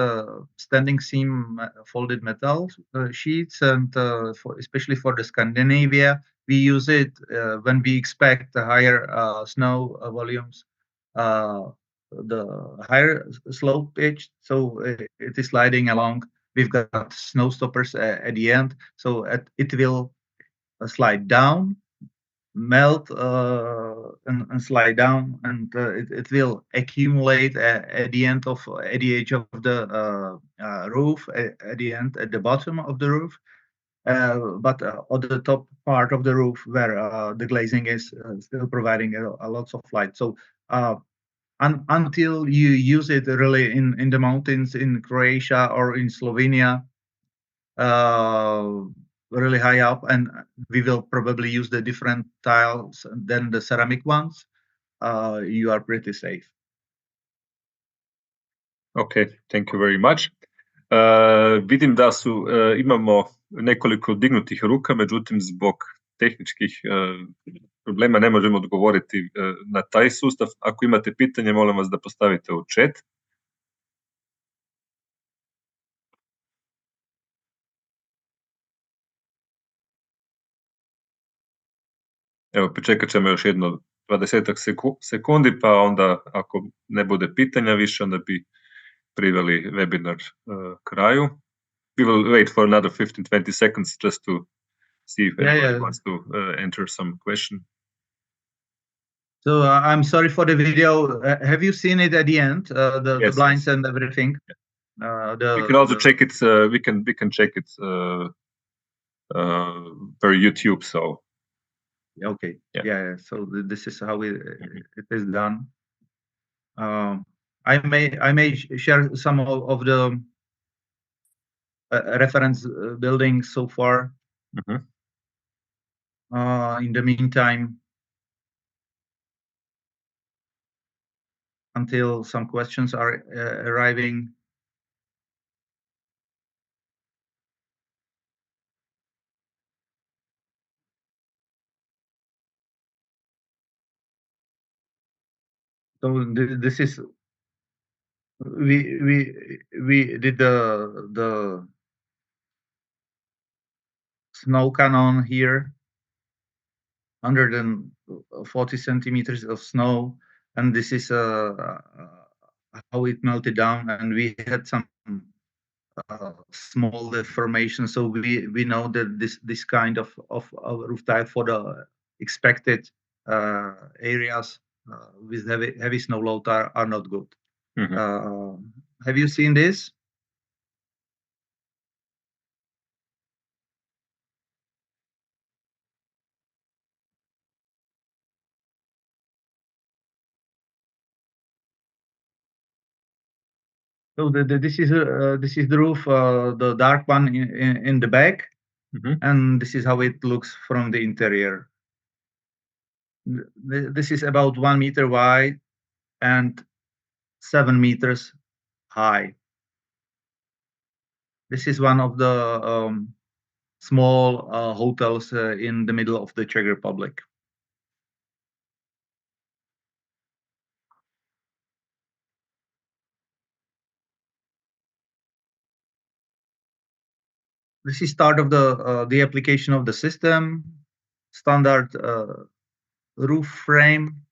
standing seam folded metal sheets, and especially for the Scandinavia, we use it when we expect higher snow volumes, the higher slope pitch. So it is sliding along. We've got snow stoppers at the end, so it will slide down, melt and slide down, and it will accumulate at the end of at the edge of the roof, at the end at the bottom of the roof, but on the top part of the roof where the glazing is still providing a lots of light. So until you use it really in the mountains in Croatia or in Slovenia, really high up, and we will probably use the different tiles than the ceramic ones, you are pretty safe. Okay, thank you very much. Vidim da imamo nekoliko dignutih ruka, međutim zbog tehničkih problema ne možemo odgovoriti na taj sustav. Ako imate pitanje, molim vas da postavite u chat. Evo, pričekat ćemo još jedno 20-ak sekundi, pa onda ako ne bude pitanja više, onda bi priveli webinar kraju. We will wait for another 15-20 seconds just to see if anybody wants to enter some question. So I'm sorry for the video. Have you seen it at the end? The blinds yes. and everything. We can also check it. We can check it per YouTube. So okay, yeah. So this is how it is done. I may share some of the reference buildings so far. In the meantime, until some questions are arriving. So this is we did the snow cannon here, 140 centimeters of snow, and this is how it melted down, and we had some small deformation, so we know that this kind of roof tile for the expected areas with heavy snow load are not good. Have you seen this? So this is the roof, the dark one in the back, and this is how it looks from the interior. This is about 1 meter wide and 7 meters high. This is one of the small hotels in the middle of the Czech Republic. This is start of the application of the system, standard roof frame,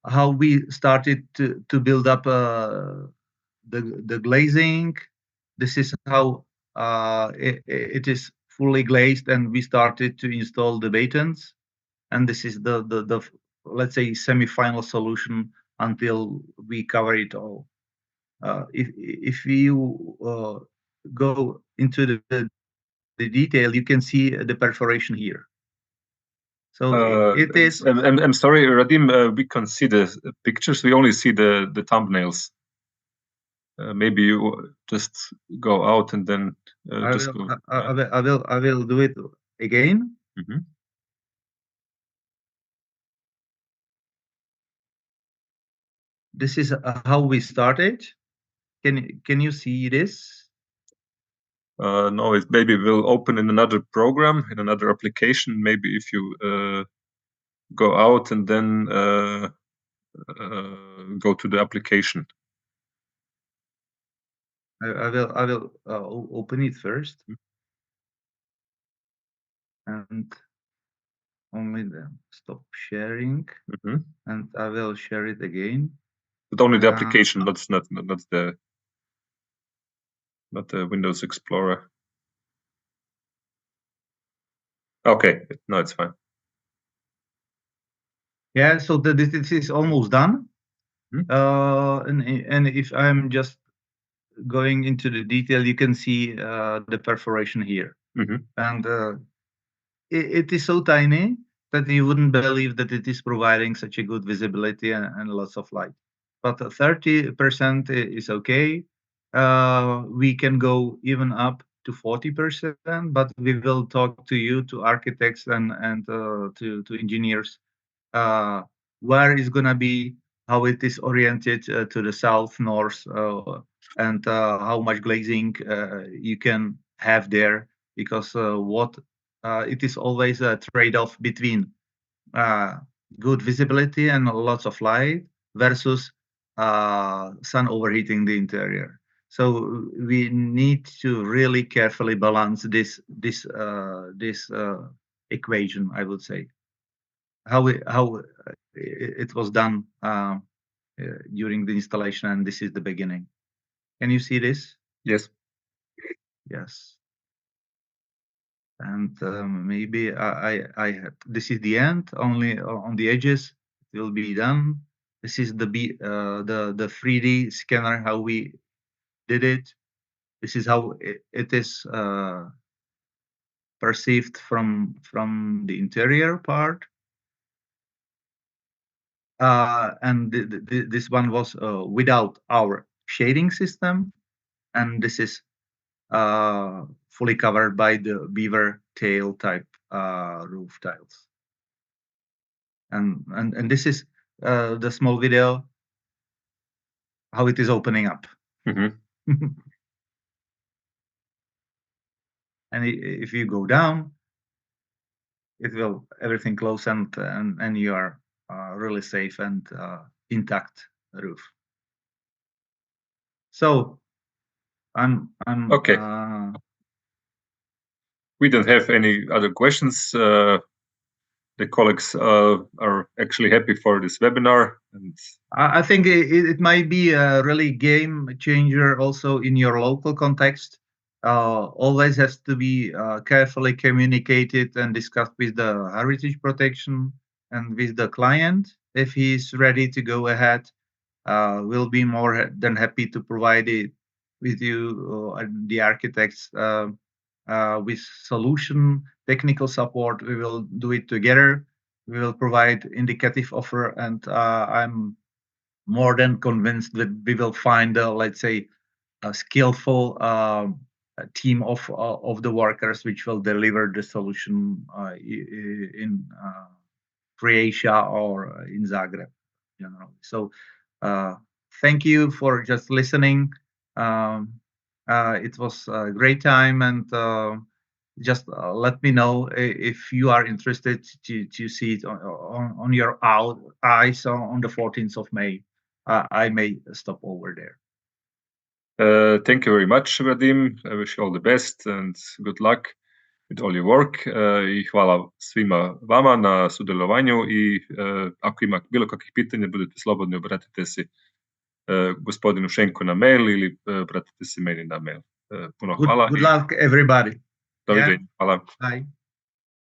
how we started to build up the glazing. This is how it is fully glazed, and we started to install the batons. And this is the let's say semi-final solution until we cover it all. If you go into the detail, you can see the perforation here. So it is. I'm sorry, Radim, we can't see the pictures. We only see the thumbnails. Maybe you just go out and then just go. I will do it again. This is how we started. Can you see this? No, it maybe will open in another program, in another application. Maybe if you go out and then go to the application. I will open it first, and only then stop sharing, and I will share it again. But only the application, not the Windows Explorer. Okay, no, it's fine. Yeah, so this is almost done. And if I'm just going into the detail, you can see the perforation here. And it is so tiny that you wouldn't believe that it is providing such a good visibility and lots of light. But 30% is okay. We can go even up to 40%, but we will talk to you, to architects and to engineers, where is going to be, how it is oriented to the south, north, and how much glazing you can have there, because it is always a trade-off between good visibility and lots of light versus sun overheating the interior. So we need to really carefully balance this equation, I would say. How it was done during the installation, and this is the beginning. Can you see this? Yes. Yes. And maybe I this is the end. Only on the edges it will be done. This is the 3D scanner, how we did it. This is how it is perceived from the interior part. And this one was without our shading system, and this is fully covered by the beaver tail type roof tiles. And this is the small video how it is opening up. And if you go down, it will everything close, and you are really safe and intact roof. So I'm okay. we don't have any other questions. The colleagues are actually happy for this webinar. And I think it might be a really game changer also in your local context. Always has to be carefully communicated and discussed with the heritage protection and with the client. If he's ready to go ahead, we'll be more than happy to provide it with you and the architects with solution, technical support. We will do it together. We will provide indicative offer, and I'm more than convinced that we will find, let's say, a skillful team of the workers which will deliver the solution in Croatia or in Zagreb, generally. So, thank you for just listening. It was a great time, and just let me know if you are interested to see it on your eyes on the 14th of May. I may stop over there. Thank you very much, Radim. I wish you all the best and good luck with all your work. I hvala svima vama na sudjelovanju i ako ima bilo kakvih pitanja, budete slobodni, obratite se gospodinu Šenku na mail ili obratite se meni na mail. Puno hvala. Good luck, everybody. Doviđenja. Hvala. Bye.